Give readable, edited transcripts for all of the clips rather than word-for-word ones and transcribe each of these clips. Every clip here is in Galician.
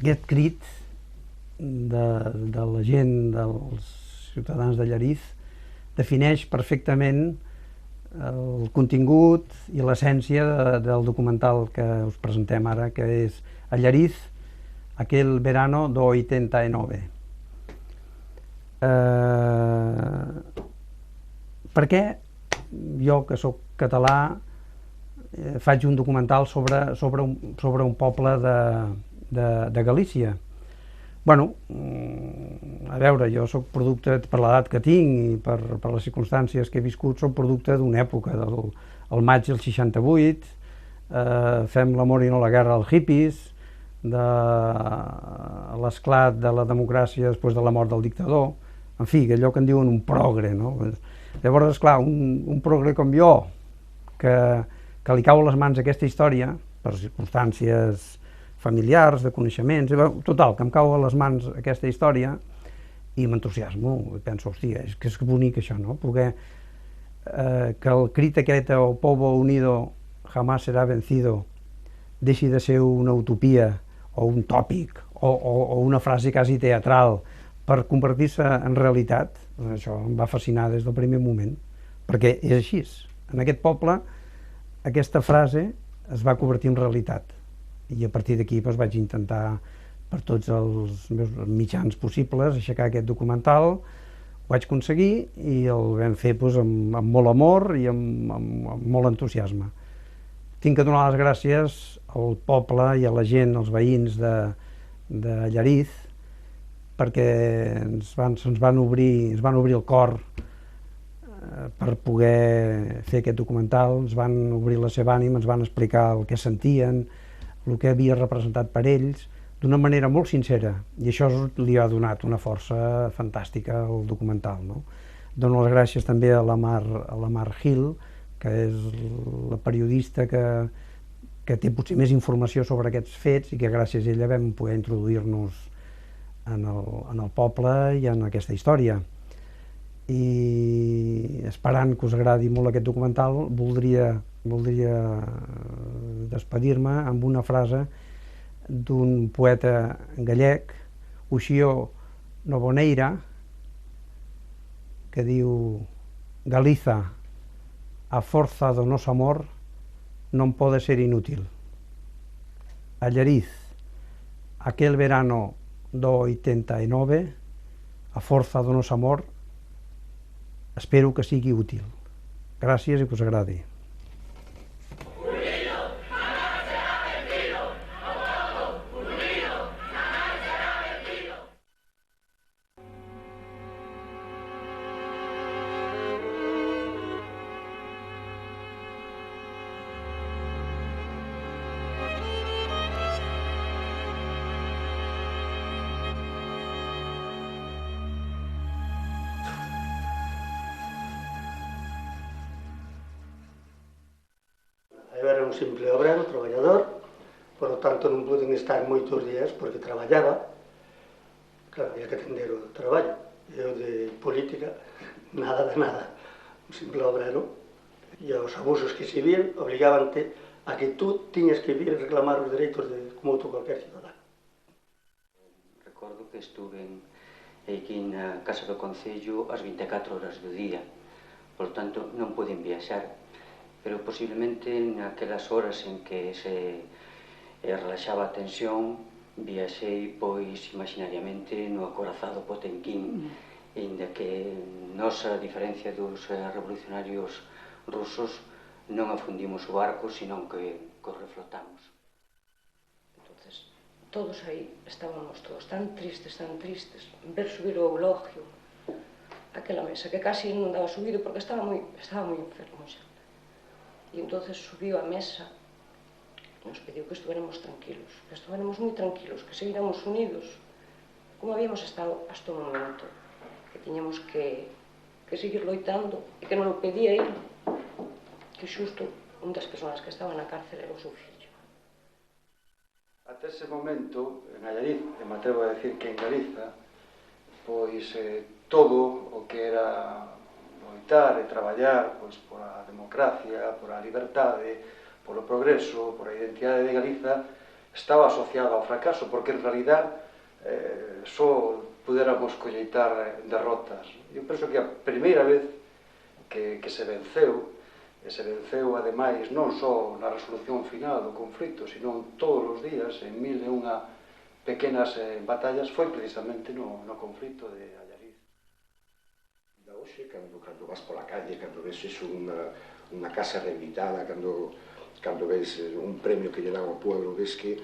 Aquest crit de la gent, dels ciutadans de Llariz, defineix perfectament el contingut i l'essència del documental que us presentem ara, que és a Llariz, aquel verano do 89. Per què jo, que sóc català, faig un documental sobre un poble de Galícia? Bueno, a veure, jo sóc producte, per l'edat que tinc i per les circumstàncies que he viscut, sóc producte d'una època, del maig del 68, fem l'amor i no la guerra als hippies, de l'esclat de la democràcia després de la mort del dictador, en fi, allò que en diuen un progre, no? Llavors, esclar, un progre com jo, que li cau a les mans aquesta història, per circumstàncies familiars, de coneixements, total, que em cau a les mans aquesta història i m'entusiasmo, i penso, hòstia, és que és bonic això, no? Poder que el crit aquest, o povo unido jamás será vencido, deixi de ser una utopia o un tòpic o una frase quasi teatral per convertir-se en realitat. Això em va fascinar des del primer moment, perquè és així. En aquest poble aquesta frase es va convertir en realitat i a partir d'aquí vaig intentar per tots els meus mitjans possibles aixecar aquest documental. Ho vaig aconseguir i el vam fer amb molt amor i amb molt entusiasme. Tinc que donar les gràcies al poble i a la gent, als veïns de Llariz, perquè ens van obrir el cor per poder fer aquest documental, ens van obrir la seva ànima, ens van explicar el que sentien, el que havia representat per ells, d'una manera molt sincera, i això li ha donat una força fantàstica al documental, no? Dono les gràcies també a la Mar Gil, que és la periodista que té potser més informació sobre aquests fets i que gràcies a ella vam poder introduir-nos en el poble i en aquesta història. I esperant que us agradi molt aquest documental, voldria despedir-me amb una frase d'un poeta gallec, Uxío Noboneira, que diu: Galiza, a forza do noso amor, non pode ser inútil. A Llariz, aquel verano do 89, a forza do noso amor, espero que sigui útil. Gràcies i que us agradi. Eu era un simple obrero, traballador, por lo tanto non pude estar moitos días porque traballaba, claro, había que atender o traballo. Eu de política, nada de nada, un simple obrero, e os abusos que se vían obligábante a que tú tiñas que vir reclamar os dereitos como outro cualquier cidadano. Recordo que estuve aquí na Casa do Concello as 24 horas do día, por tanto non pude viaxar, pero posiblemente naquelas horas en que se relaxaba a tensión, viaxei pois imaginariamente no acorazado Potemkin, inda que nos, a diferencia dos revolucionarios rusos, non afundimos o barco, senón que o reflotamos. Entonces, todos aí estábamos todos tan tristes, ver subir o eulogio, aquela mesa, que casi non daba subido porque estaba moi enfermo xa. E entonces subiu a mesa, nos pediu que estuéramos tranquilos, moi tranquilos, que seguíramos unidos, como habíamos estado hasta o momento, que tiñamos que seguir loitando, e que non o pedía ele, que xusto un das persoas que estaba na cárcel era o seu fillo. Ata ese momento, en Llariz, e me atrevo a decir que en Galiza, pois todo o que era loitar e traballar pois por a democracia, por a liberdade, polo progreso, por a identidade de Galiza, estaba asociada ao fracaso, porque en realidad só puderamos colleitar derrotas. Eu penso que a primeira vez que se venceu, e se venceu ademais non só na resolución final do conflito, sino todos os días, en mil e unha pequenas batallas, foi precisamente no conflito de Allariz. Da hoxe, cando vas pola calle, cando ves unha casa rehabilitada, cando ves un premio que lle dan ao pueblo, ves que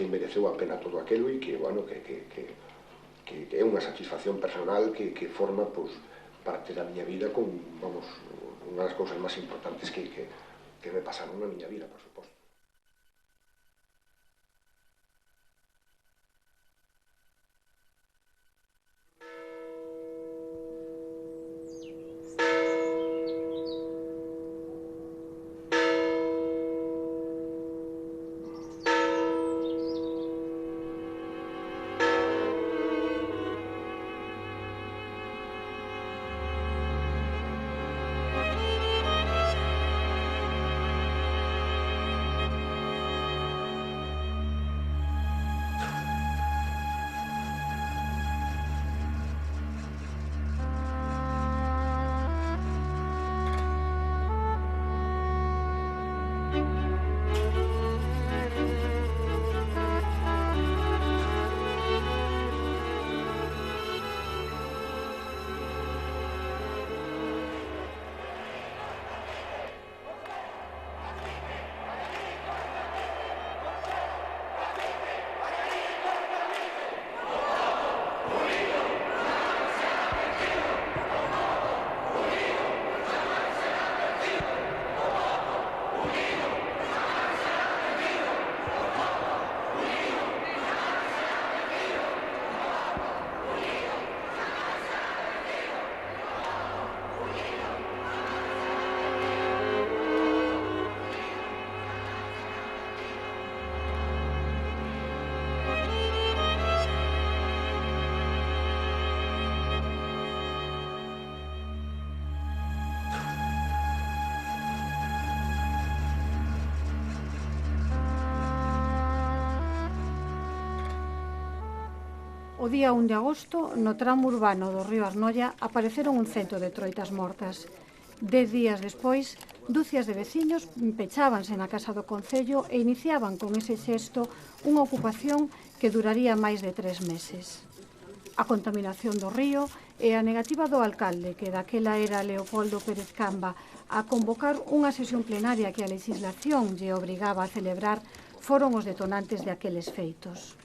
mereceu a pena todo aquilo e que, bueno, que é unha satisfacción personal que forma parte da miña vida con, vamos, unha das cousas máis importantes que me pasaron na miña vida, por suposto. O día 1 de agosto, no tramo urbano do río Arnolla, apareceron un cento de troitas mortas. 10 días despois, dúcias de veciños pechábanse na casa do Concello e iniciaban con ese xesto unha ocupación que duraría máis de 3 meses. A contaminación do río e a negativa do alcalde, que daquela era Leopoldo Pérez Camba, a convocar unha sesión plenaria que a legislación lle obrigaba a celebrar, foron os detonantes de aqueles feitos.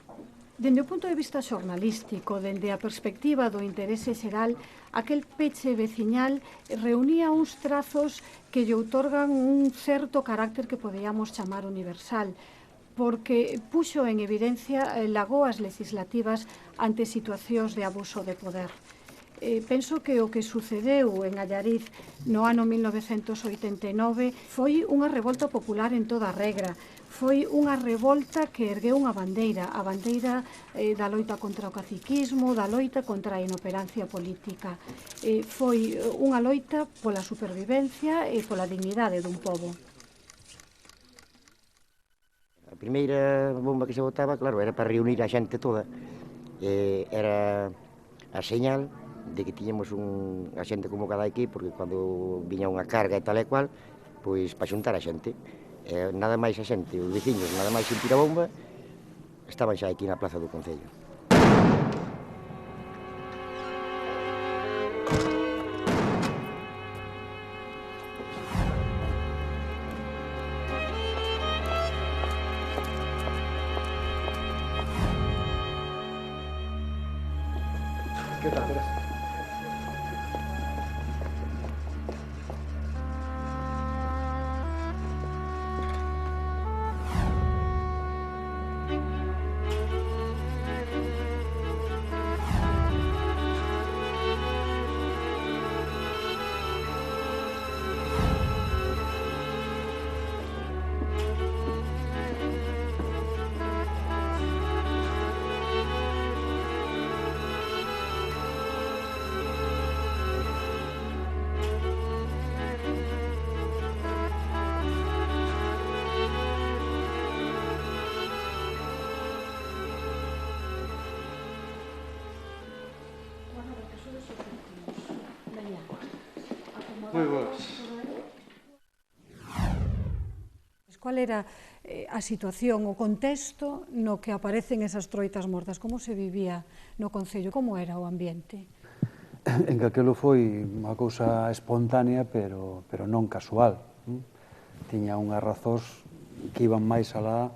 Dende o punto de vista xornalístico, dende a perspectiva do interese xeral, aquel peche veciñal reunía uns trazos que lle outorgan un certo carácter que podíamos chamar universal, porque puxo en evidencia lagoas legislativas ante situacións de abuso de poder. Penso que o que sucedeu en Allariz no ano 1989 foi unha revolta popular en toda regra. Foi unha revolta que ergueu unha bandeira, a bandeira da loita contra o caciquismo, da loita contra a inoperancia política. Foi unha loita pola supervivencia e pola dignidade dun pobo. A primeira bomba que se botaba, claro, era para reunir a xente toda. Era a señal de que tiñamos a xente convocada aquí, porque cando viña unha carga e tal e cual, pois para xuntar a xente. Nada máis a xente, os veciños, nada máis sentir a bomba, estaban xa aquí na plaza do Concello. Que tal, Teresa? Moi boas. Cual era a situación, o contexto no que aparecen esas troitas mortas? Como se vivía no Concello? Como era o ambiente? En que aquilo foi unha cousa espontánea, pero non casual. Tiña unhas razóns que iban máis alá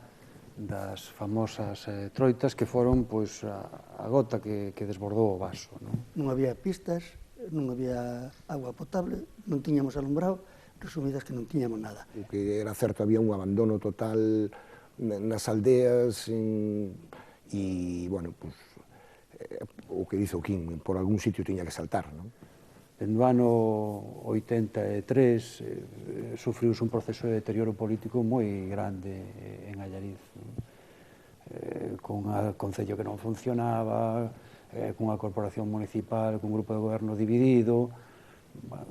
das famosas troitas que foron a gota que desbordou o vaso. Non había pistas, non había agua potable, non tiñamos alumbrado, resumidas que non tiñamos nada. O que era certo, había un abandono total nas aldeas e, bueno, pues, o que dice o Quín, por algún sitio tiña que saltar, non? No ano 83 sufriuse un proceso de deterioro político moi grande en Allariz, con un concello que non funcionaba, cunha corporación municipal, cun grupo de goberno dividido.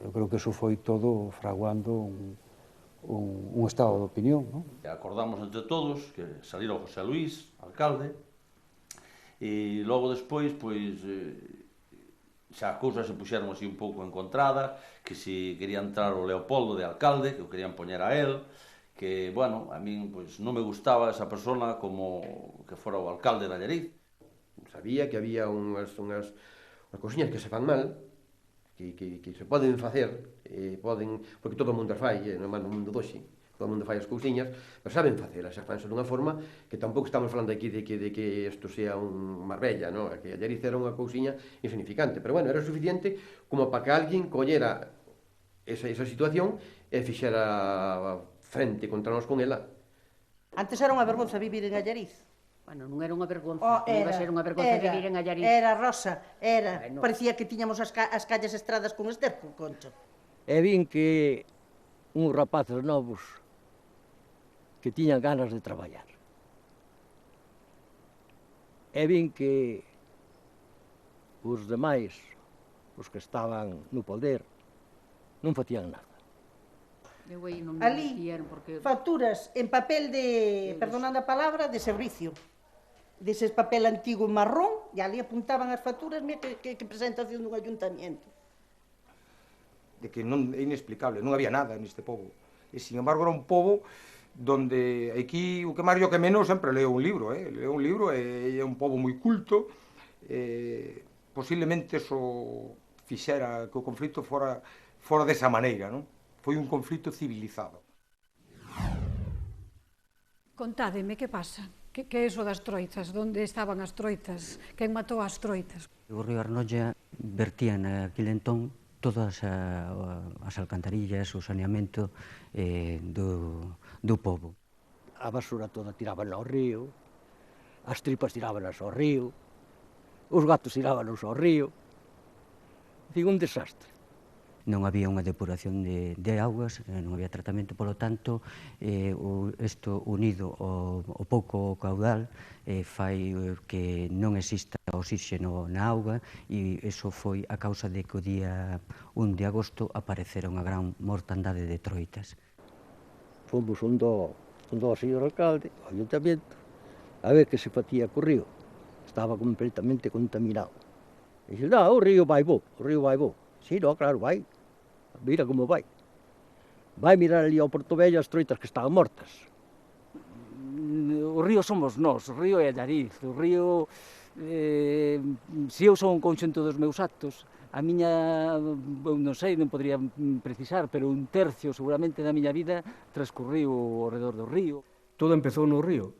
Eu creo que eso foi todo fraguando un estado de opinión. Acordamos entre todos que salira o José Luís, alcalde, e logo despois, xa as cousas se puxeron así un pouco encontradas, que se quería entrar o Leopoldo de alcalde, que o querían poñer a él, que, bueno, a min non me gustaba esa persona como que fora o alcalde de Allariz. Sabía que había unhas cousiñas que se fan mal, que se poden facer, porque todo o mundo as fai, non é mal no mundo doxe, todo o mundo fai as cousiñas, pero saben facelas, xa fanse dunha forma que tampouco estamos falando aquí de que isto sea un Marbella, non? Que Allariz era unha cousiña insignificante, pero bueno, era suficiente como para que alguén collera esa situación e fixera frente contra nós con ela. Antes era unha vergonza vivir en Allariz. Bueno, non era unha vergonza, non iba a ser unha vergonza vivir en Allariz. Era, Rosa, era. Parecía que tiñamos as calles estradas con esterco, Concho. E vin que uns rapaces novos que tiñan ganas de traballar. E vin que os demais, os que estaban no poder, non facían nada. Ali, facturas en papel de, perdonando a palabra, de servicio. Deses papel antigo marrón, e ali apuntaban as facturas, mira que presentación dun ayuntamiento. De que non é inexplicable, non había nada neste pobo. E, sin embargo, era un pobo donde aquí o que máis e o que menos sempre leo un libro, leo un libro e é un pobo moi culto, posiblemente eso fixera que o conflito fora desa maneira, non? Foi un conflito civilizado. Contádeme, que pasa? Que é iso das troitas? Donde estaban as troitas? Quen matou as troitas? O río Arnolla vertía naquele entón todas as alcantarillas, o saneamento do pobo. A basura toda tiraban ao río, as tripas tirabanlas ao río, os gatos tirabanlos ao río. Digo, un desastre. Non había unha depuración de augas, non había tratamento, polo tanto, isto unido ao pouco caudal fai que non exista oxígeno na auga e iso foi a causa de que o día 1 de agosto aparecera unha gran mortandade de troitas. Fomos un do señor alcalde, ao ayuntamiento, a ver que se facía co río. Estaba completamente contaminado. E dixe, o río vai bo, o río vai bo. Sí, claro, vai. Mira como vai. Vai mirar ali ao Portobello as troitas que estaban mortas. O río somos nós, o río é Allariz, o río... Se eu son un conxunto dos meus actos, a miña, non sei, non podría precisar, pero un tercio seguramente da miña vida transcurriu ao redor do río. Todo empezou no río.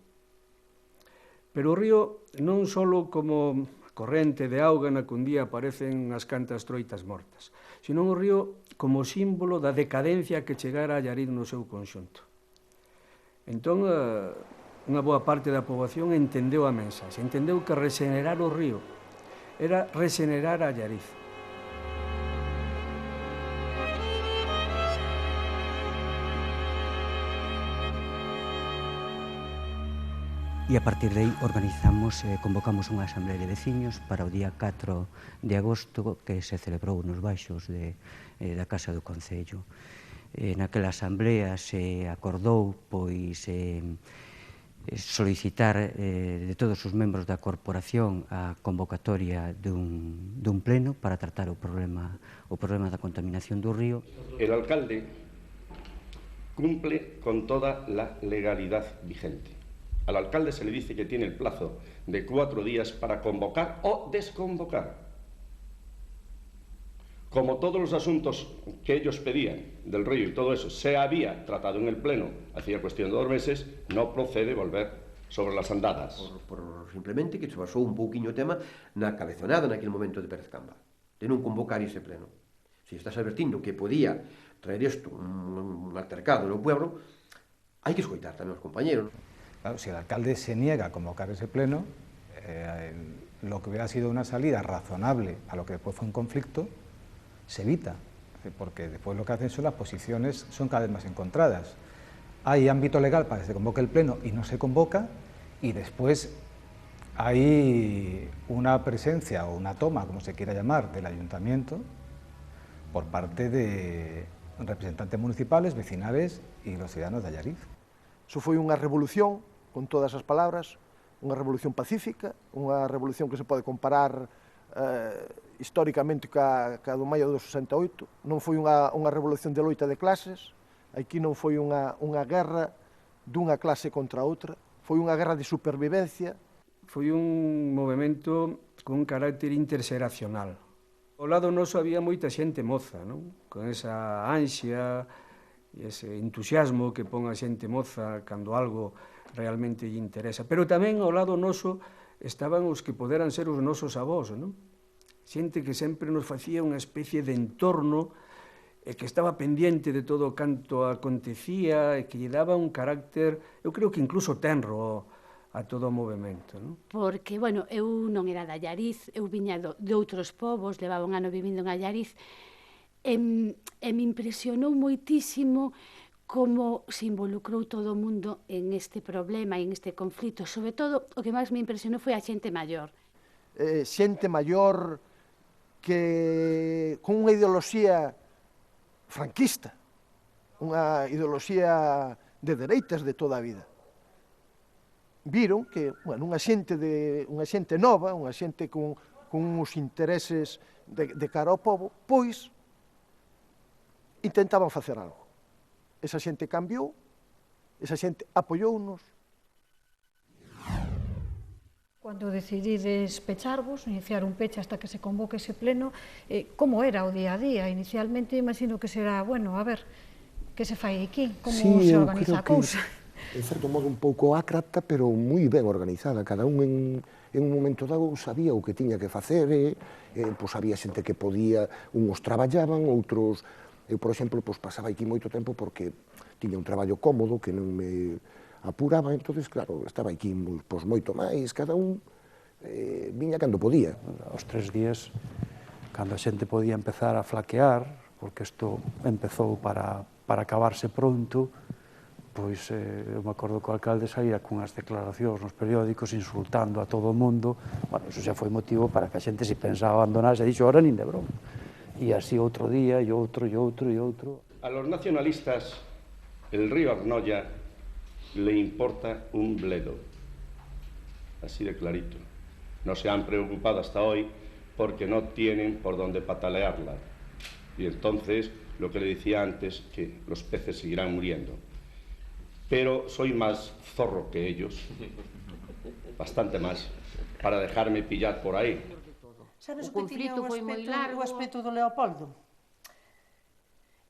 Pero o río non só como corrente de auga na que un día aparecen unhas cantas troitas mortas, senón o río como símbolo da decadencia que chegara a Allariz no seu conxunto. Entón, unha boa parte da poboación entendeu a mensaxe, entendeu que regenerar o río era regenerar a Allariz. E a partir de aí convocamos unha asamblea de veciños para o día 4 de agosto que se celebrou nos baixos da Casa do Concello. Naquela asamblea se acordou solicitar de todos os membros da corporación a convocatoria dun pleno para tratar o problema da contaminación do río. El alcalde cumple con toda la legalidad vigente. Al alcalde se le dice que tiene el plazo de 4 días para convocar o desconvocar. Como todos los asuntos que ellos pedían del río y todo eso se había tratado en el pleno hacía cuestión de 2 meses, no procede volver sobre las andadas. Por simplemente que se basou un pouquiño o tema na cabezonada naquele momento de Pérez Camba, de non convocar ese pleno. Se estás advertindo que podía traer isto un altercado no pueblo, hai que escoitar tamén os compañeros. Claro, si el alcalde se niega a convocar ese pleno, lo que hubiera sido una salida razonable a lo que después fue un conflicto, se evita, porque después lo que hacen son las posiciones son cada vez más encontradas. Hay ámbito legal para que se convoque el pleno y no se convoca, y después hay una presencia o una toma, como se quiera llamar, del ayuntamiento por parte de representantes municipales, vecinales y los ciudadanos de Allariz. Eso foi unha revolución, con todas as palabras, unha revolución pacífica, unha revolución que se pode comparar históricamente ca do maio do 68, non foi unha revolución de loita de clases, aquí non foi unha guerra dunha clase contra outra, foi unha guerra de supervivencia. Foi un movimento con un carácter interxeracional. Ao lado noso había moita xente moza, non? Con esa ansia e ese entusiasmo que pon a xente moza cando algo realmente lle interesa. Pero tamén ao lado noso estaban os que poderan ser os nosos avós, non? Xente que sempre nos facía unha especie de entorno e que estaba pendiente de todo o canto acontecía e que lle daba un carácter, eu creo que incluso tenro a todo o movimento, non? Porque, bueno, eu non era de Allariz, eu viña de outros povos, levaba un ano vivindo en Allariz, e me impresionou moitísimo como se involucrou todo o mundo en este problema, en este conflito. Sobre todo, o que máis me impresionou foi a xente maior. Xente maior que con unha ideoloxía franquista, unha ideoloxía de dereitas de toda a vida. Viron que, bueno, unha xente nova, unha xente con uns intereses de cara ao povo, pois intentaban facer algo. Esa xente cambiou, esa xente apoiounos. Cando decidides pecharvos, iniciar un peche hasta que se convoque ese pleno, como era o día a día? Inicialmente, imagino que será, bueno, a ver, que se fai aquí? Como se organiza a cousa? En certo modo un pouco ácrata, pero moi ben organizada. Cada un en un momento dado sabía o que tiña que facer, pois había xente que podía, uns traballaban, outros... Eu, por exemplo, pasaba aquí moito tempo porque tiña un traballo cómodo que non me apuraba, entonces, claro, estaba aquí moito máis, cada un viña cando podía. Aos 3 días, cando a xente podía empezar a flaquear, porque isto empezou para acabarse pronto, pois eu me acordo que o alcalde saía cunhas declaracións nos periódicos insultando a todo o mundo. Bueno, iso xa foi motivo para que a xente se pensaba abandonar, se dixo, ahora nin de broma. Y así otro día, y otro, y otro, y otro. A los nacionalistas, el río Arnoya le importa un bledo. Así de clarito. No se han preocupado hasta hoy porque no tienen por dónde patalearla. Y entonces, lo que le decía antes, que los peces seguirán muriendo. Pero soy más zorro que ellos, bastante más, para dejarme pillar por ahí. Sabes o que tiña o aspecto do Leopoldo?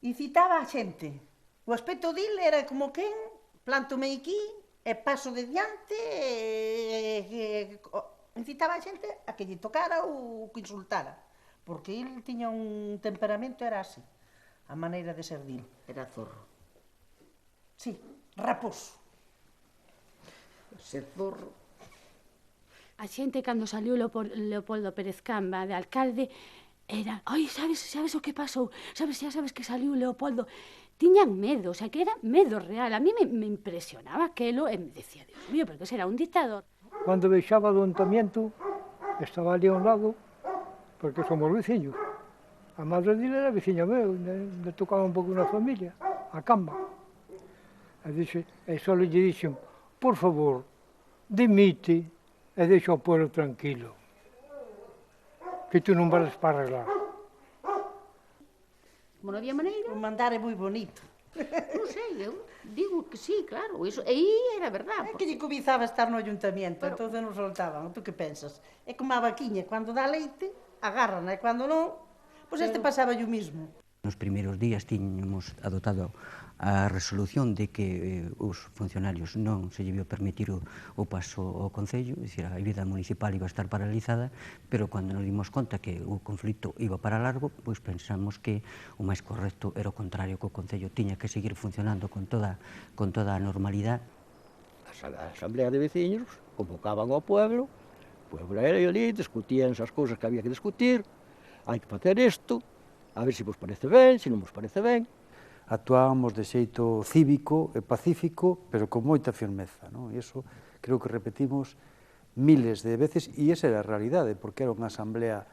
Incitaba a xente. O aspecto dele era como quen, planto-me aquí, e paso de diante, incitaba a xente a que lle tocara ou que insultara. Porque ele tiña un temperamento, era así, a maneira de ser dil. Era zorro. Sí, raposo. Ser zorro. A xente, cando saliu Leopoldo Pérez Camba de alcalde, era, ai, sabes o que pasou? Xa sabes que saliu Leopoldo? Tiñan medo, o sea, que era medo real. A mí me impresionaba aquelo e me decía, Dios mío, pero que será un dictador. Cando vexaba do ayuntamiento, estaba ali a un lado, porque somos veciños. A madre dele era veciña meu, le tocaba un pouco na familia, a Camba. E só lle dixen, por favor, dimite e deixa o pueblo tranquilo, que tú non vales para arreglar. Como non había maneira... O mandar é moi bonito. Non sei, eu digo que sí, claro, eso, aí era verdad. É que lle cobizaba estar no ayuntamiento, entón non soltaban. Tú que pensas? É como a vaquiña, cando dá leite, agarran, e cando non, pois este pasaba yo mismo. Nos primeiros días tiñamos adoptado a resolución de que os funcionarios non se lle iba permitir o paso ao Concello, é dicir, a vida municipal iba a estar paralizada, pero cando nos dimos conta que o conflito iba para largo, pois pensamos que o máis correcto era o contrario, que o Concello tiña que seguir funcionando con toda a normalidade. A asamblea de veciños convocaban ao pueblo, o pueblo era ali, discutían esas cousas que había que discutir, hai que facer isto, a ver se vos parece ben, se non vos parece ben. Actuábamos de xeito cívico e pacífico, pero con moita firmeza, non? E iso creo que repetimos miles de veces, e esa era a realidade, porque era unha asamblea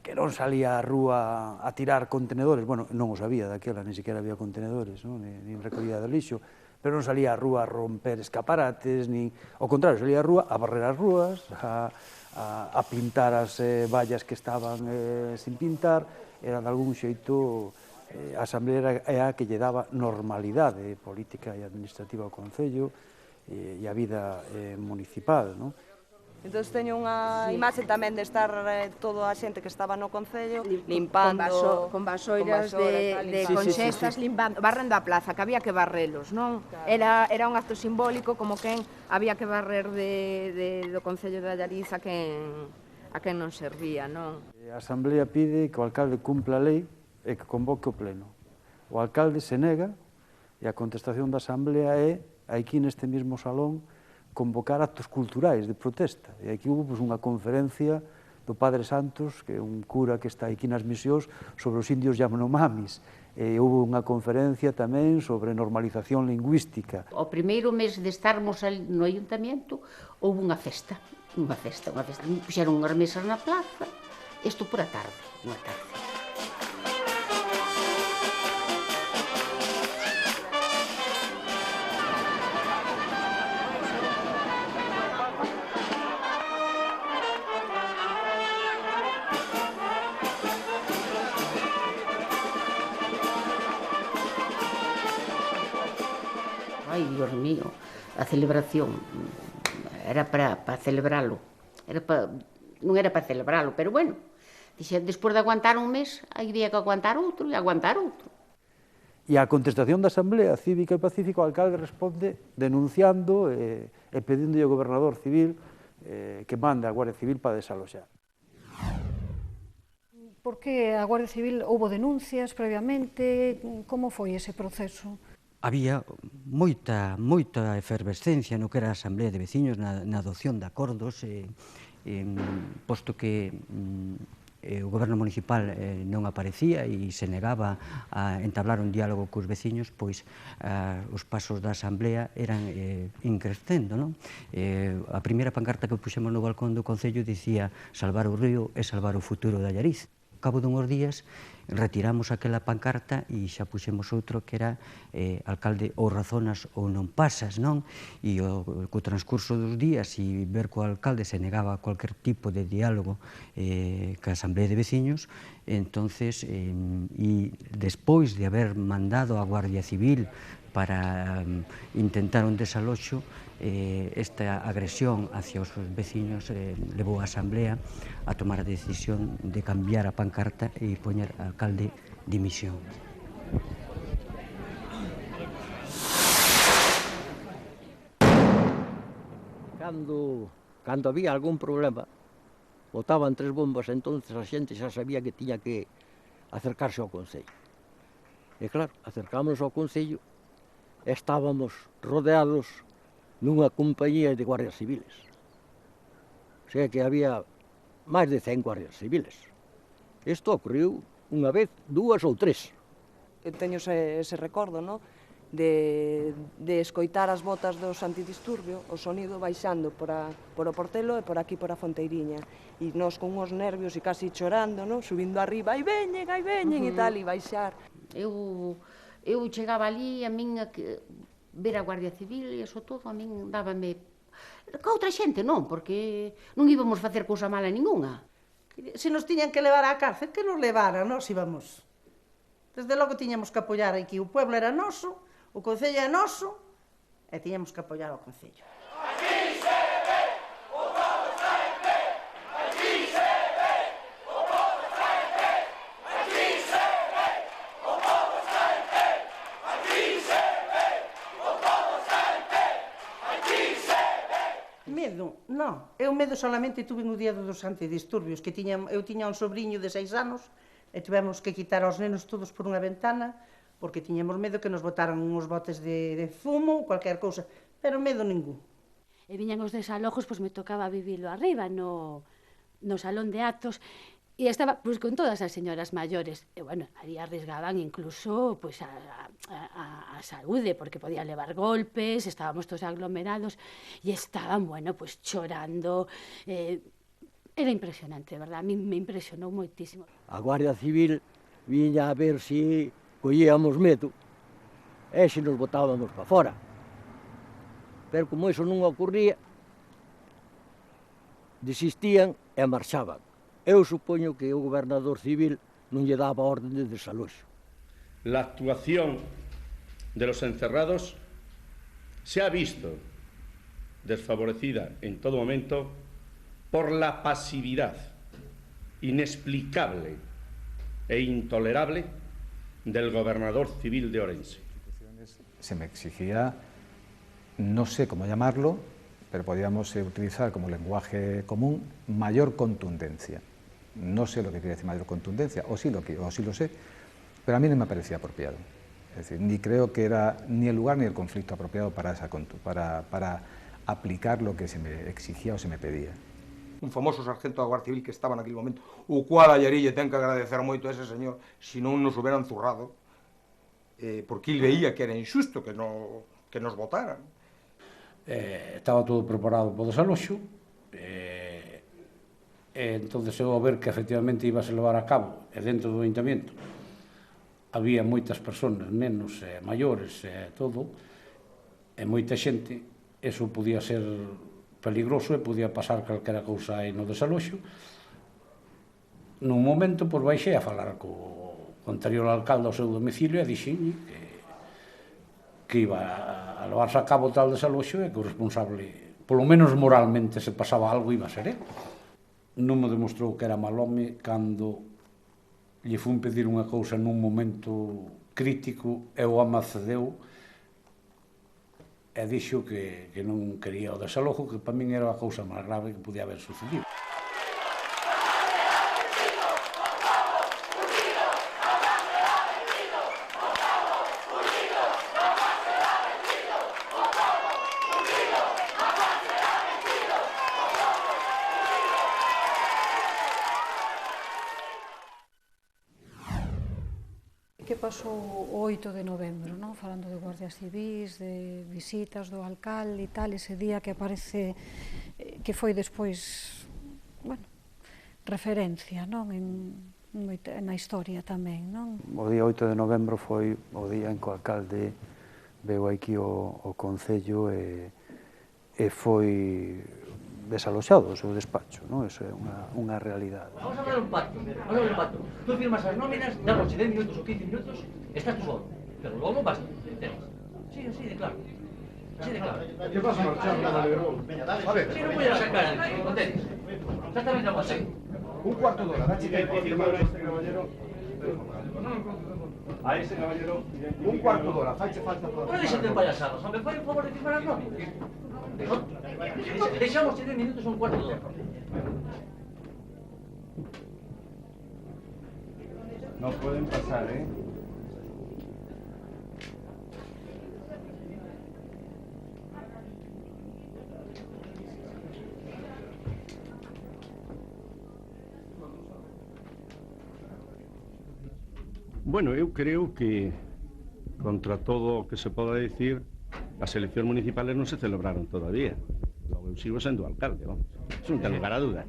que non salía á rúa a tirar contenedores, bueno, non o sabía daquela, ni siquiera había contenedores, non? Nin recollida de lixo, pero non salía á rúa a romper escaparates, nin... Ao contrario, salía á rúa a barrer as rúas, a pintar as vallas que estaban sin pintar, era de algún xeito... A asamblea é a que lle daba normalidade política e administrativa ao Concello e a vida municipal, non? Entón teño unha imaxe tamén de estar toda a xente que estaba no Concello limpando... Con vasoiras de conxestas, limpando, barrendo a plaza, que había que barrelos, non? Era un acto simbólico como quen había que barrer do Concello de Allariz a quen non servía, non? A asamblea pide que o alcalde cumpla a lei e que convoque o pleno. O alcalde se nega e a contestación da asamblea é, aquí neste mesmo salón, convocar actos culturais de protesta. E aquí hubo unha conferencia do Padre Santos, que é un cura que está aquí nas misións, sobre os indios Yanomamis. E houve unha conferencia tamén sobre normalización lingüística. O primeiro mes de estarmos no ayuntamiento, houve unha festa. Puxeron unhas mesas na plaza, isto por a tarde, unha tarde. Ai, Dios mío, a celebración era para celebralo. Non era para celebralo, pero bueno, despois de aguantar un mes, había que aguantar outro e aguantar outro. E a contestación da Asamblea Cívica e Pacífica, o alcalde responde denunciando e pedindolle ao gobernador civil que mande a Guardia Civil para desaloxar. Por que a Guardia Civil houve denuncias previamente? Como foi ese proceso? Había moita efervescencia no que era a Asamblea de Veciños na adopción de acordos, posto que o goberno municipal non aparecía e se negaba a entablar un diálogo cos veciños, pois os pasos da Asamblea eran increscendo, non? A primeira pancarta que puxemos no balcón do Concello dicía salvar o río e salvar o futuro de Allariz. Ao cabo dunhos días retiramos aquela pancarta e xa puxemos outro que era alcalde ou razonas ou non pasas, non? E co transcurso dos días e ver que o alcalde se negaba a cualquier tipo de diálogo ca Asamblea de Veciños, entonces, e despois de haber mandado a Guardia Civil para intentar un desaloxo, esta agresión hacia os veciños levou a Asamblea a tomar a decisión de cambiar a pancarta e poñer alcalde dimisión. Cando había algún problema, botaban 3 bombas, entonces a xente xa sabía que tiña que acercarse ao Concello. E claro, acercámonos ao Concello, estábamos rodeados nunha compañía de guardias civiles. O sea que había máis de 100 guardias civiles. Isto ocorreu unha vez, 2 ou 3. Eu teño ese recordo, non? De escoitar as botas dos antidisturbio, o sonido baixando por o Portelo e por aquí por a Fonteiriña. E nós con uns nervios e casi chorando, non? Subindo arriba, aí veñen, e tal, e baixar. Eu chegaba ali, a min ver a Guardia Civil e iso todo a min dábame... Ca outra xente non, porque non íbamos facer cousa mala ninguna. Se nos tiñan que levar á cárcel, que nos levaran, nós íbamos. Desde logo tiñamos que apoiar aquí. O pueblo era noso, o concello é noso, e tiñamos que apoiar ao concello. Aquí se ve, o povo está en pé. Aquí se ve, o povo está en pé. Aquí se ve, o povo está en pé. Aquí se ve, o povo está en pé. Aquí se ve. Medo? Non. Eu medo solamente tuve no día dos antidisturbios, que eu tiña un sobrinho de 6 anos e tivemos que quitar aos nenos todos por unha ventana porque tiñamos medo que nos botaran uns botes de fumo, cualquier cousa, pero medo ningún. E viñan os desalojos, pois me tocaba vivilo arriba, no salón de actos, e estaba pois con todas as señoras maiores. E, bueno, ali arriesgaban incluso pois a saúde, porque podían levar golpes, estábamos todos aglomerados, e estaban, bueno, pois chorando. Era impresionante, verdad? A mí me impresionou moitísimo. A Guardia Civil viña a ver se collíamos medo e se nos botábamos para fora. Pero como iso non ocurría, desistían e marchaban. Eu supoño que o gobernador civil non lle daba orden de desaloxo. La actuación de los encerrados se ha visto desfavorecida en todo momento por la pasividad inexplicable e intolerable del gobernador civil de Orense. Se me exigía, no sé cómo llamarlo, pero podíamos utilizar como lenguaje común mayor contundencia. No sé lo que quiere decir mayor contundencia, o sí lo sé, pero a mí no me parecía apropiado. Es decir, ni creo que era ni el lugar ni el conflicto apropiado para aplicar lo que se me exigía o se me pedía. Un famoso sargento da Guardia Civil que estaba naquele momento, o cual a Llarí lle ten que agradecer moito a ese señor, se non nos hubieran zurrado, porque ele veía que era injusto que nos votaran. Estaba todo preparado para o desaloxo, entonces eu a ver que efectivamente iba a se levar a cabo, e dentro do ayuntamiento había moitas persoas, nenos, maiores, todo, e moita xente, eso podía ser peligroso e podía pasar calquera cousa aí no desaloxo. Nun momento, pois, baixei a falar co anterior alcalde ao seu domicilio e dixenlle que iba a levarse a cabo tal desaloxo e que o responsable, polo menos moralmente, se pasaba algo, iba a ser ele. Non me demostrou que era mal home cando lle fun pedir unha cousa nun momento crítico e o home accedeu e dixo que non quería o desalojo, que para min era a cousa máis grave que podía haber sucedido. Que pasou o 8 de novembro, non? Falando de guardias civis, de visitas do alcalde e tal, ese día que aparece, que foi despois, bueno, referencia, non? Na historia tamén, non? O día 8 de novembro foi o día en que o alcalde veu aquí o Concello e foi desaloxado o seu despacho, non? Eso é unha realidade. Vamos a ver un pacto, Tú firmas as nóminas, damos 10 minutos ou 15 minutos, estás tú solo. Pero logo basta, entendes? Sí, de claro. Así de claro. ¿Qué pasa, marchar, Valero? A ver. Sí, non voy a sacar, entendes? Exactamente algo así. Un cuarto de hora, dache tempo a firmar a este caballero. A ese caballero, un cuarto de hora, faiche falta para... Non deixen de payasadas, hombre, fai un favor de firmar as nóminas. Deixamos 10 minutos ou un cuarto de hora. No pueden pasar, ¿eh? Bueno, eu creo que, contra todo o que se poda decir, as eleccións municipales non se celebraron todavía. Logo eu sigo sendo alcalde, vamos. Eso non ten lugar a duda.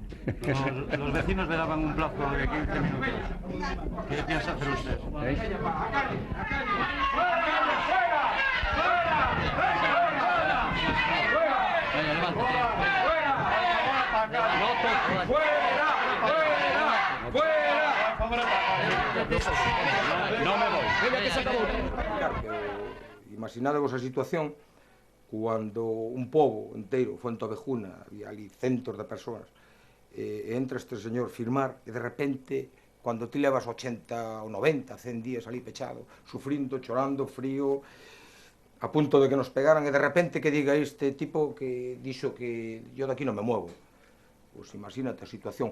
Los vecinos le daban un plazo de 15 minutos. ¿Qué piensa hacer usted? ¡Fuera! ¡Fuera! No me voy. Venga, que se acabou. Imaginadevos a situación cuando un pobo inteiro, Fuenteovejuna, había ali centos de persoas, entra este señor firmar e de repente, cando ti levas 80 ou 90, 100 días ali pechado, sufrindo, chorando, frío, a punto de que nos pegaran, e de repente que diga este tipo que dixo que yo daqui non me muevo. Pois imagínate a situación.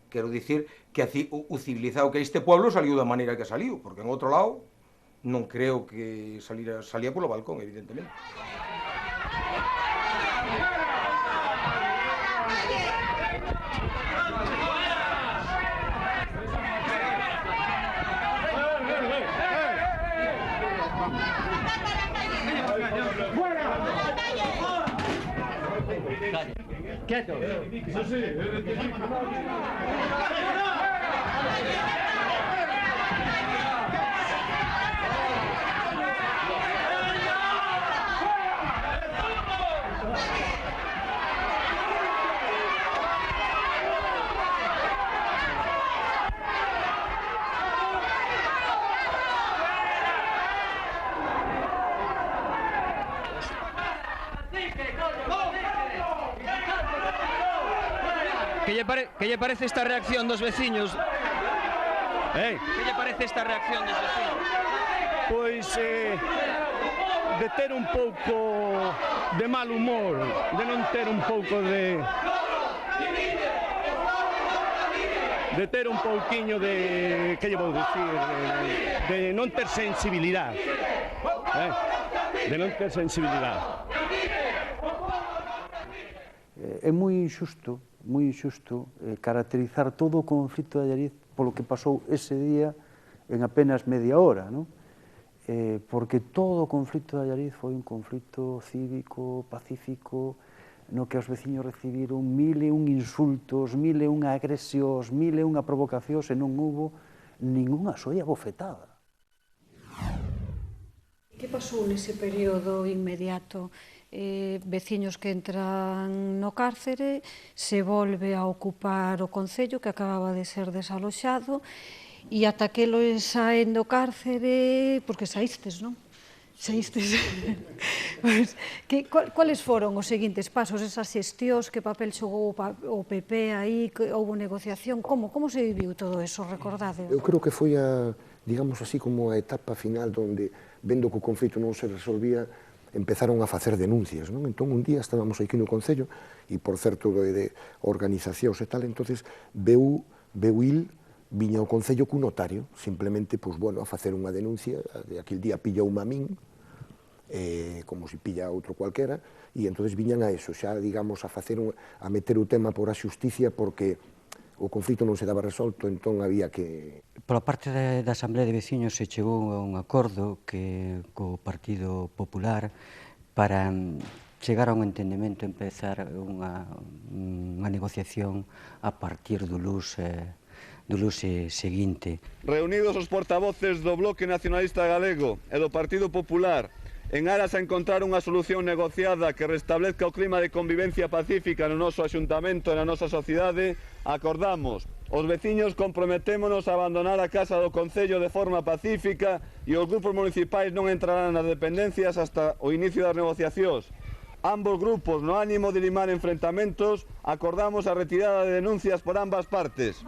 Quero dicir que o civilizado que este pueblo saliu da maneira que saliu, porque en outro lado non creo que salía polo balcón, evidentemente. Quieto. Que lle parece esta reacción dos veciños? Que lle parece esta reacción dos veciños? Pois de ter un pouco de mal humor, de non ter un pouco de ter un pouquiño de, que lle vou dicir, de non ter sensibilidade, de non ter sensibilidade. É moi injusto caracterizar todo o conflito de Allariz polo que pasou ese día en apenas media hora, non? Porque todo o conflito de Allariz foi un conflito cívico, pacífico, no que os veciños recibiron 1001 insultos, 1001 agresións, 1001 provocacións e non hubo ningunha solla bofetada. Que pasou nese período inmediato? Veciños que entran no cárcere, se volve a ocupar o concello que acababa de ser desaloxado e ata que eles saen do cárcere, porque saístes, non? Saístes. Cuáles foron os seguintes pasos, esas xestións, que papel xogou o PP aí, houve negociación, como se viviu todo eso, recordade? Eu creo que foi a, digamos así, como a etapa final donde, vendo que o conflito non se resolvía, empezaron a facer denuncias, non? Entón, un día estábamos aquí no Concello, e por certo de organizacións e tal, entonces viña ao Concello cun notario, simplemente, pois, bueno, a facer unha denuncia, de aquel día pilloume a min, como se pilla a outro cualquera, e entonces viñan a eso, xa, digamos, a meter o tema por a xusticia, porque o conflito non se daba resolto, entón había que... Pola parte da Asamblea de Veciños se chegou a un acordo co Partido Popular para chegar a un entendemento, empezar unha negociación a partir do luxe seguinte. Reunidos os portavoces do Bloque Nacionalista Galego e do Partido Popular en aras a encontrar unha solución negociada que restablezca o clima de convivencia pacífica no noso axuntamento e na nosa sociedade, acordamos. Os veciños comprometémonos a abandonar a casa do Concello de forma pacífica e os grupos municipais non entrarán nas dependencias hasta o inicio das negociacións. Ambos grupos, no ánimo de limar enfrentamentos, acordamos a retirada de denuncias por ambas partes.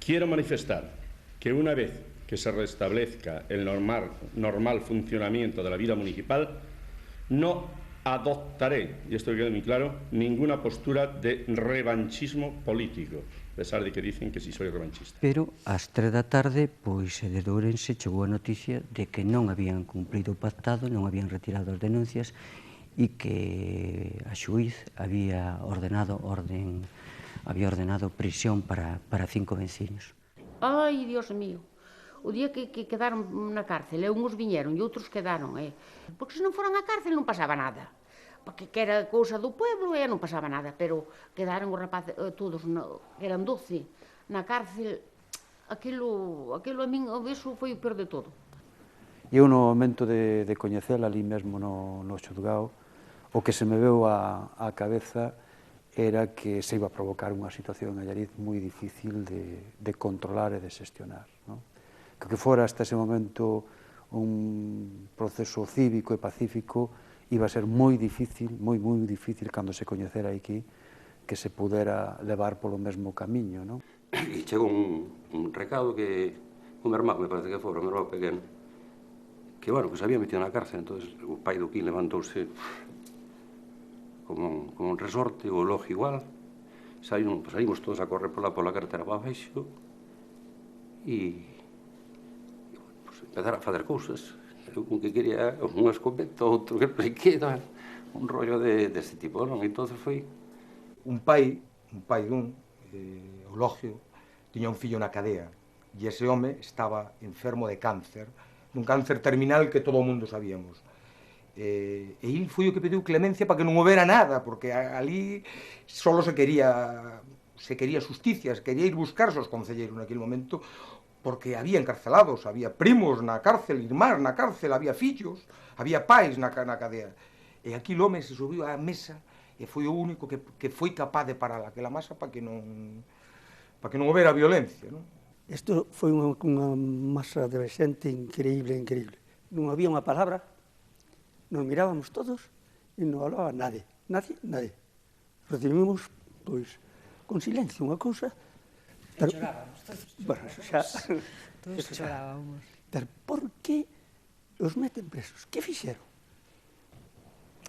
Quiero manifestar que una vez que se restablezca el normal funcionamiento de la vida municipal, no adoptaré, y esto queda muy claro, ninguna postura de revanchismo político, a pesar de que dicen que sí soy revanchista. Pero ás 3 da tarde, pois, de Ourense chegou a noticia de que non habían cumplido o pactado, non habían retirado as denuncias e que a xuíz había ordenado prisión para 5 veciños. Ai, Dios mío, o día que quedaron na cárcel, uns viñeron e outros quedaron, porque se non foran á cárcel non pasaba nada, porque que era cousa do pueblo e non pasaba nada, pero quedaron os rapaces, todos, eran 12, na cárcel, Aquilo a min, eso foi o peor de todo. E eu no momento de coñecela ali mesmo no xudgado, o que se me veu á cabeza era que se iba a provocar unha situación en Allariz moi difícil de controlar e de xestionar. Que fora hasta ese momento un proceso cívico e pacífico iba a ser moi difícil, moi difícil, cando se coñecera aquí, que se pudera levar polo mesmo camiño. E chegou un recado que un irmão, me parece que fora, un irmão pequeno, que, bueno, que se había metido na cárcel, entón o pai do Quín levantouse como un resorte, o logo igual, saímos todos a correr pola carretera para baixo e empezar a fazer cousas. Un que quería un escopeta, outro que non sei que, un rollo deste tipo, non? Entón foi... Un pai dun, Eulogio, tiña un fillo na cadea, e ese home estaba enfermo de cáncer, dun cáncer terminal que todo o mundo sabíamos. E il foi o que pediu clemencia para que non houbera nada, porque ali só se quería justicia, se quería ir buscar os concelleiros naquele momento, porque había encarcelados, había primos na cárcel, irmáns na cárcel, había fillos, había pais na cadea. E aquí o home se subiu á mesa e foi o único que foi capaz de parar aquela masa para que non houbera violencia. Isto foi unha masa de xente increíble. Non había unha palabra, nos mirábamos todos e non falaba nadie. Recibimos, pois, con silencio unha cousa. Chorábamos todos. Bueno, xa... Todos chorábamos. Pero por que os meten presos? Que fixeron?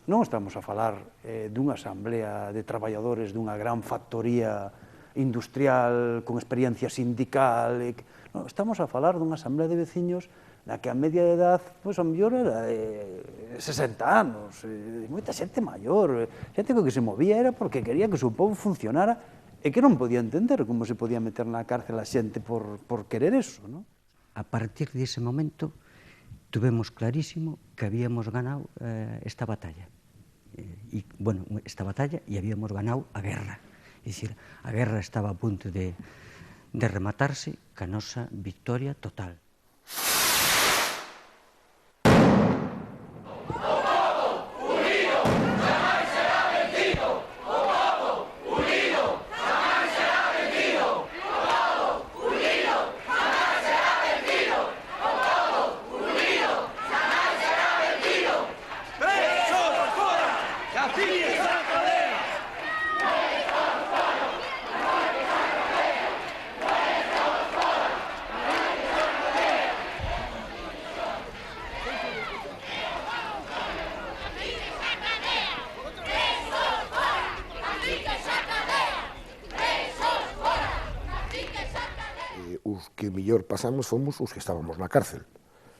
Non estamos a falar dunha asamblea de traballadores dunha gran factoría industrial con experiencia sindical. Non, estamos a falar dunha asamblea de veciños na que a media de edad, pois, a mellor era de 60 anos, moita xente maior, xente que se movía era porque quería que o seu povo funcionara e que non podía entender como se podía meter na cárcel a xente por querer eso, non? A partir dese momento, tuvemos clarísimo que habíamos ganado esta batalla. Esta batalla, e habíamos ganado a guerra. É dicir, a guerra estaba a punto de rematarse ca nosa victoria total. Os que mellor pasamos fomos os que estábamos na cárcel,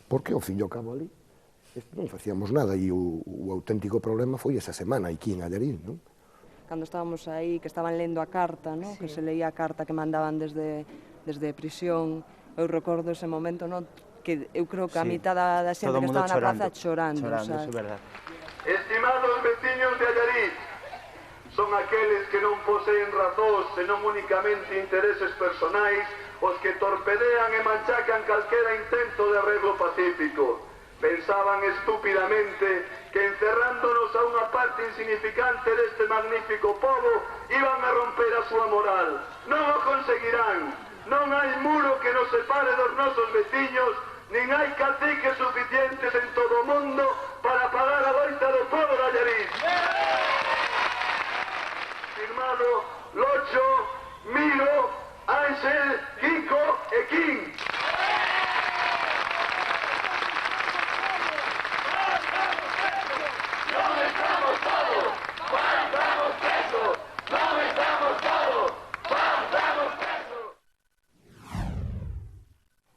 porque ao fin e ao cabo ali non facíamos nada e o auténtico problema foi esa semana aquí en Allariz, non? Cando estábamos aí, que estaban lendo a carta, non? Que se leía a carta que mandaban desde prisión, eu recordo ese momento, non? Que eu creo que a mitad da xente que estaba na plaza chorando, eso é verdade. Estimados veciños de Allariz, son aqueles que non poseen razóns senón únicamente intereses personais os que torpedean e manchacan calquera intento de arreglo pacífico. Pensaban estúpidamente que encerrándonos a unha parte insignificante deste magnífico pobo iban a romper a súa moral. Non o conseguirán. Non hai muro que nos separe dos nosos veciños, nin hai caciques suficientes en todo o mundo para pagar a loita do pobo de Allariz. Firmado Locho, Miro, Ángel, Kiko e Quín. Non estamos todos, vamos presos, non estamos todos, vamos presos.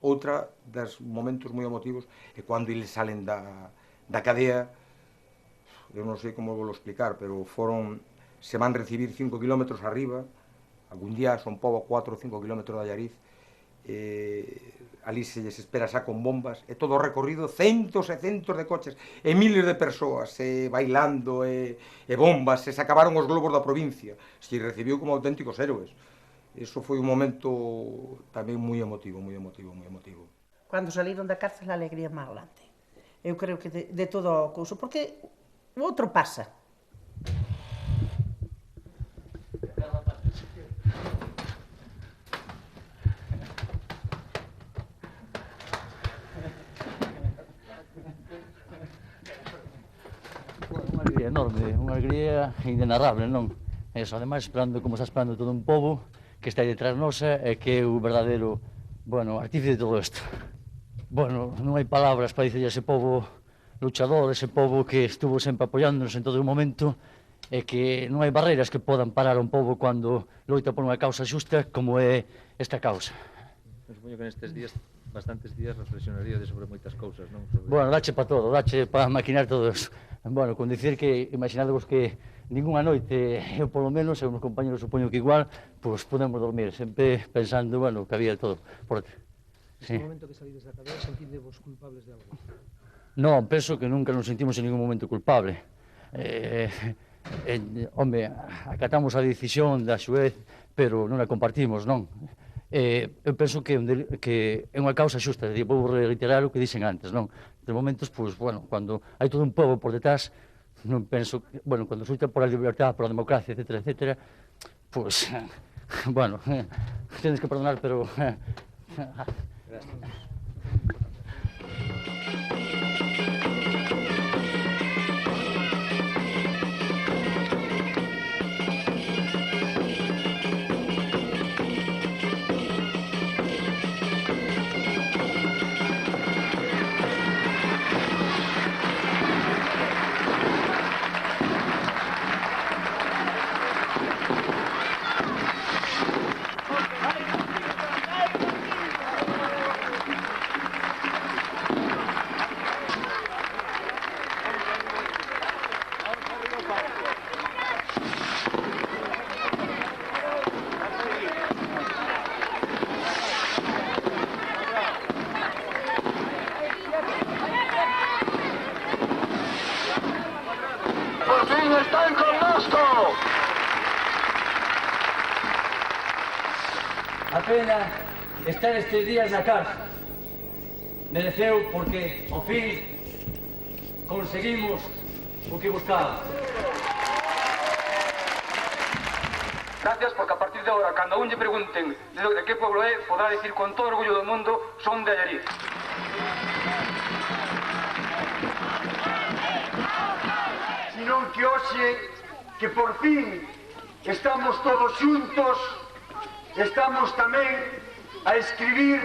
Outra dos momentos moi emotivos é cando eles salen da cadea, eu non sei como vou explicar, pero se van recibir 5 kilómetros arriba, algún día son pobo 4 ou 5 kilómetros de Allariz, ali se lles espera xa con bombas, e todo o recorrido, centos e centos de coches, e miles de persoas, bailando, e bombas, se acabaron os globos da provincia, se recibiu como auténticos héroes. Eso foi un momento tamén moi emotivo, moi emotivo, moi emotivo. Cando saliron da cárcel, a alegría máis grande. Eu creo que de todo o couso, porque o outro pasa. Unha alegría enorme, unha alegría inenarrable, non? Eso, ademais, esperando como está esperando todo un pobo que está aí detrás nosa e que é o verdadeiro, bueno, artífice de todo isto. Bueno, non hai palabras para dicir ese pobo luchador, ese pobo que estuvo sempre apoiándonos en todo o momento e que non hai barreiras que podan parar un pobo cando loita por unha causa xusta como é esta causa. Supoño que nestes días, bastantes días, reflexionaríades sobre moitas cousas, non? Bueno, dache para todo, dache para maquinar todo eso. Bueno, con dicir que, imaginadevos que ninguna noite, eu polo menos, e os meus compañeros supoño que igual, pois podemos dormir, sempre pensando, bueno, que había todo por aquí. Neste momento que salides da cadea, sentidevos culpables de algo? Non, penso que nunca nos sentimos en ningún momento culpable. Home, acatamos a decisión da xuez, pero non a compartimos, non? Eu penso que é unha causa xusta, vou reiterar o que dixen antes, non? De momentos, pois, bueno, cando hai todo un pobo por detrás, non penso, bueno, cando se lucha por a libertad, por a democracia, etcétera, etcétera, pois, bueno, tenes que perdonar, pero... Están connosco! A pena estar estes días na cárcel. Mereceu porque, ao fin, conseguimos o que buscábamos. Gracias porque a partir de agora, cando a un lle pregunten de que pueblo é, podrá dicir con todo orgullo do mundo, son de Allariz. Senón que hoxe, que por fin estamos todos xuntos, estamos tamén a escribir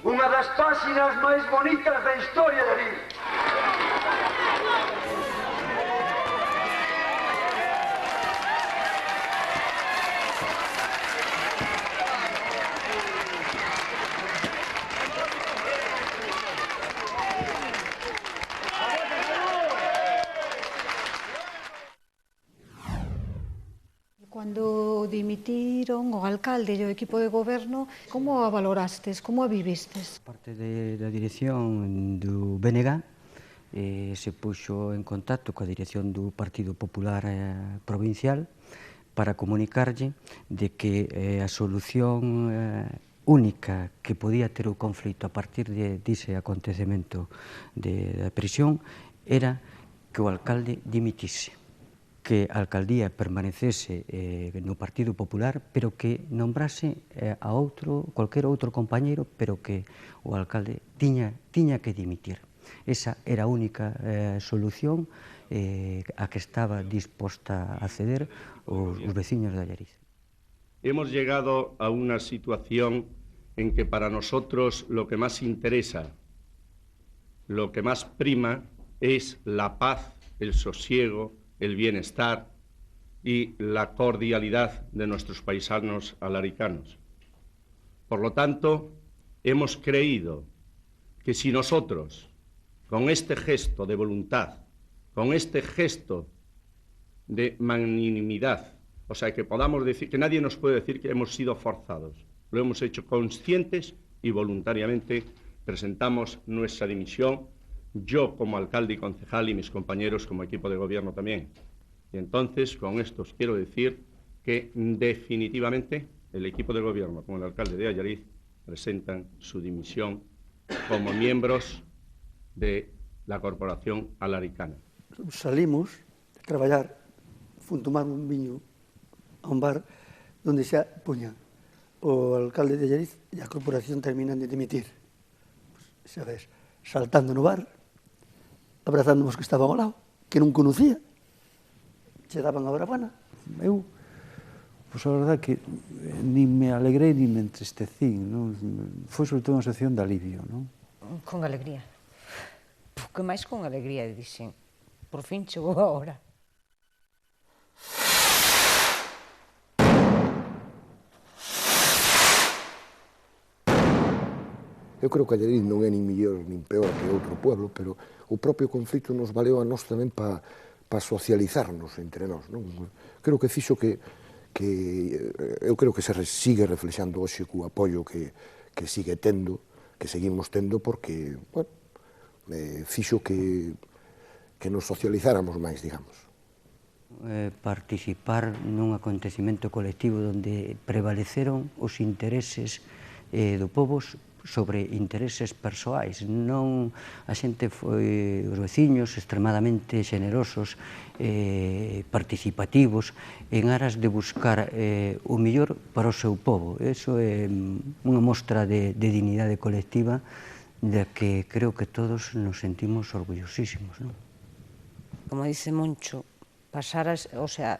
unha das páxinas máis bonitas da historia de Allariz. Cando dimitiron o alcalde e o equipo de goberno, como a valorastes, como a vivistes? Parte da dirección do BNG se puxo en contacto coa dirección do Partido Popular Provincial para comunicarlle de que a solución única que podía ter o conflito a partir dese acontecemento da prisión era que o alcalde dimitise, que a alcaldía permanecese no Partido Popular, pero que nombrase a cualquier outro compañeiro, pero que o alcalde tiña que dimitir. Esa era a única solución a que estaba disposta a ceder os veciños de Allariz. Hemos llegado a una situación en que para nosotros lo que más interesa, lo que más prima es la paz, el sosiego, el bienestar y la cordialidad de nuestros paisanos alaricanos. Por lo tanto, hemos creído que si nosotros, con este gesto de voluntad, con este gesto de magnanimidad, o sea, que podamos decir, que nadie nos puede decir que hemos sido forzados, lo hemos hecho conscientes y voluntariamente, presentamos nuestra dimisión, yo como alcalde y concejal y mis compañeros como equipo de gobierno también. Y entonces, con esto os quiero decir que definitivamente el equipo de gobierno con el alcalde de Allariz presentan su dimisión como miembros de la Corporación Alaricana. Salimos de traballar, fun tomar un viño a un bar donde xa puñan o alcalde de Allariz e a corporación terminan de dimitir. Xa ves, saltando no bar, abrazándonos que estaban ao lado, que non conocía, che daban a brabana. Eu, pois a verdade que nin me alegrei nin me entristecín, non? Foi sobre todo unha sensación de alivio, non? Con alegría. Que máis con alegría, dixen. Por fin chegou a hora. Eu creo que Allariz non é nin mellor nin peor que outro pueblo, pero o propio conflito nos valeu a nós tamén para socializarnos entre nós. Creo que fixo que eu creo que se sigue reflexando hoxe co apoio que sigue tendo, que seguimos tendo, porque, bueno, fixo que nos socializáramos máis, digamos. Participar nun acontecimento colectivo onde prevaleceron os intereses do povo sobre intereses persoais. Non, a xente foi, os veciños, extremadamente xenerosos, participativos, en aras de buscar o mellor para o seu povo. Eso é unha mostra de dignidade colectiva da que creo que todos nos sentimos orgullosísimos, non? Como dice Moncho, pasaras, o sea,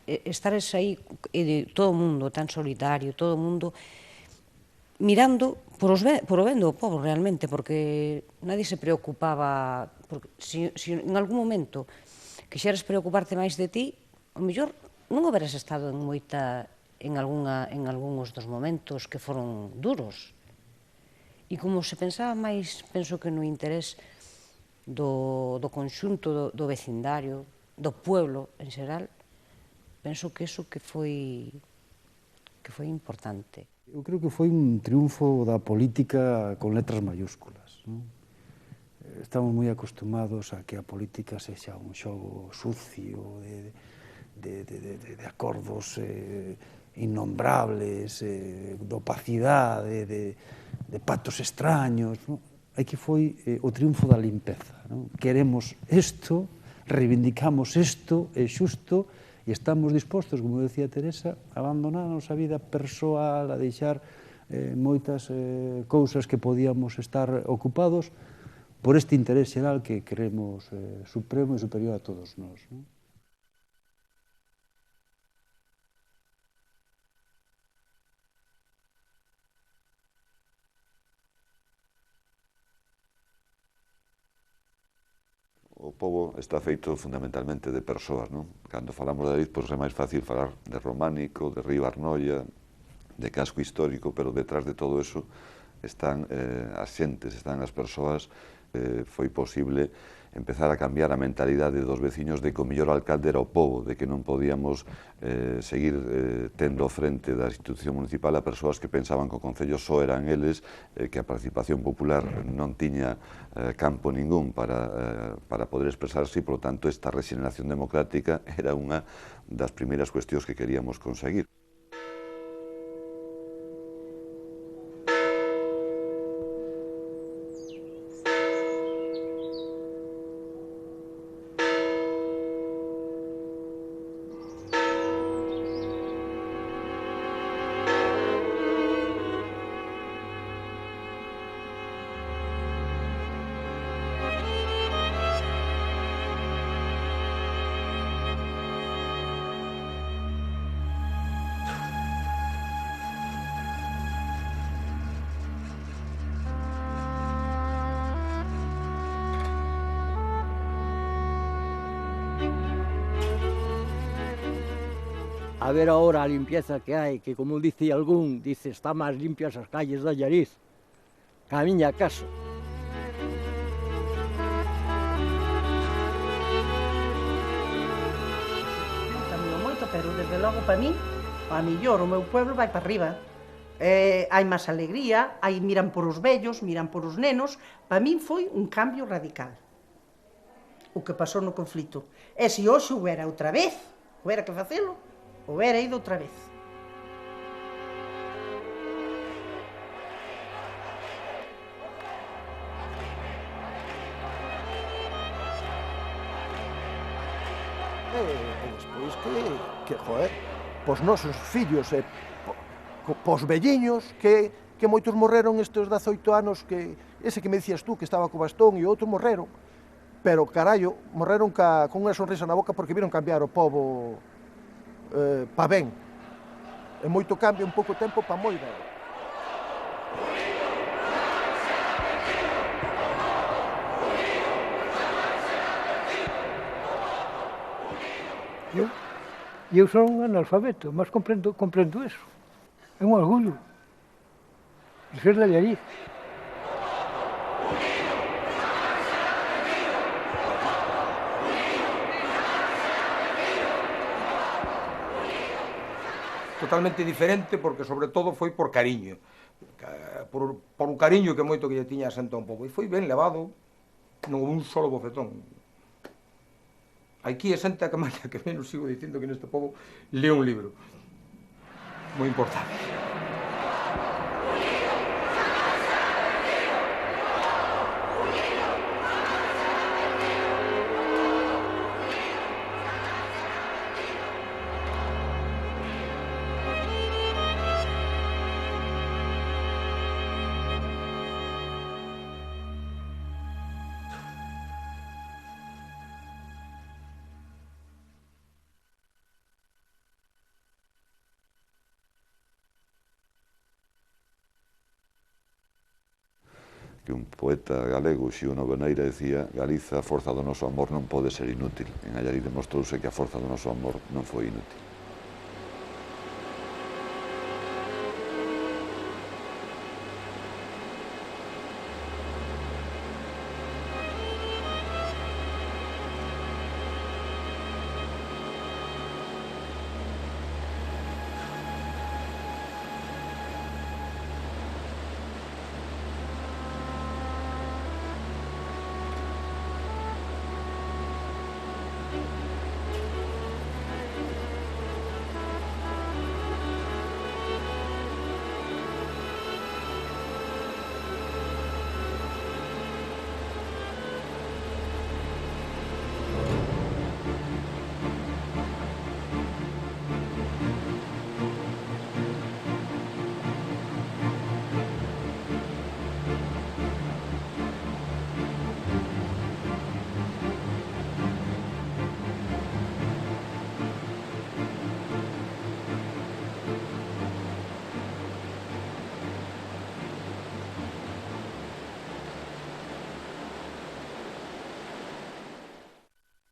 estares aí e todo o mundo tan solidario, todo o mundo mirando por o ben do povo realmente, porque nadie se preocupaba, porque se en algún momento quixeras preocuparte máis de ti, ao mellor non houberas estado en algúns dos momentos que foron duros. E como se pensaba máis, penso que no interés do conxunto do vecindario, do pueblo en xeral, penso que iso que foi importante. Eu creo que foi un triunfo da política con letras mayúsculas. Estamos moi acostumados a que a política sexa un xogo sucio de acordos innombrables, de opacidade, de pactos extraños. Aquí foi o triunfo da limpeza. Queremos isto, reivindicamos isto, é xusto, e estamos dispostos, como decía Teresa, a abandonar a nosa vida persoal, a deixar moitas cousas que podíamos estar ocupados por este interés xeral que creemos supremo e superior a todos nós. O pobo está feito fundamentalmente de persoas, non? Cando falamos de Allariz, pois é máis fácil falar de Románico, de Río Arnoia, de casco histórico, pero detrás de todo eso están as xentes, están as persoas. Foi posible empezar a cambiar a mentalidade dos veciños de que o mellor alcalde era o pobo, de que non podíamos seguir tendo frente da institución municipal a persoas que pensaban que o Concello só eran eles, que a participación popular non tiña campo ningún para poder expresarse, e, por lo tanto, esta regeneración democrática era unha das primeiras cuestións que queríamos conseguir. A ver ahora a limpieza que hai, que como dice algún, dice, está máis limpias as calles de Allariz, que a miña casa. Cambio moito, pero desde logo para mí, a millor o meu pueblo vai para arriba. Hai máis alegría, miran por os vellos, miran por os nenos. Para min foi un cambio radical o que pasou no conflito. E se hoxe houbera outra vez, houbera que facelo, houbera ido outra vez. E despois que joder, pos nosos fillos e pos velliños que moitos morreron estes 18 anos, que ese que me dicías tú, que estaba co bastón, e outros morreron, pero, carallo, morreron con unha sonrisa na boca porque viron cambiar o pobo pa ben. E moito cambio en pouco tempo pa moi ben. Eu son un analfabeto, mas comprendo eso. É un orgullo de ser de Allariz. Totalmente diferente, porque sobre todo foi por cariño, por un cariño que moito que lle tiña a xente un pobo, e foi ben levado, non houve un solo bofetón. Aquí é xente que malla que menos sigo dicindo que neste pobo leo un libro moi importante. Que un poeta galego, Xío Noveneira, decía: Galiza, a forza do noso amor non pode ser inútil. En Allariz demostrouse que a forza do noso amor non foi inútil.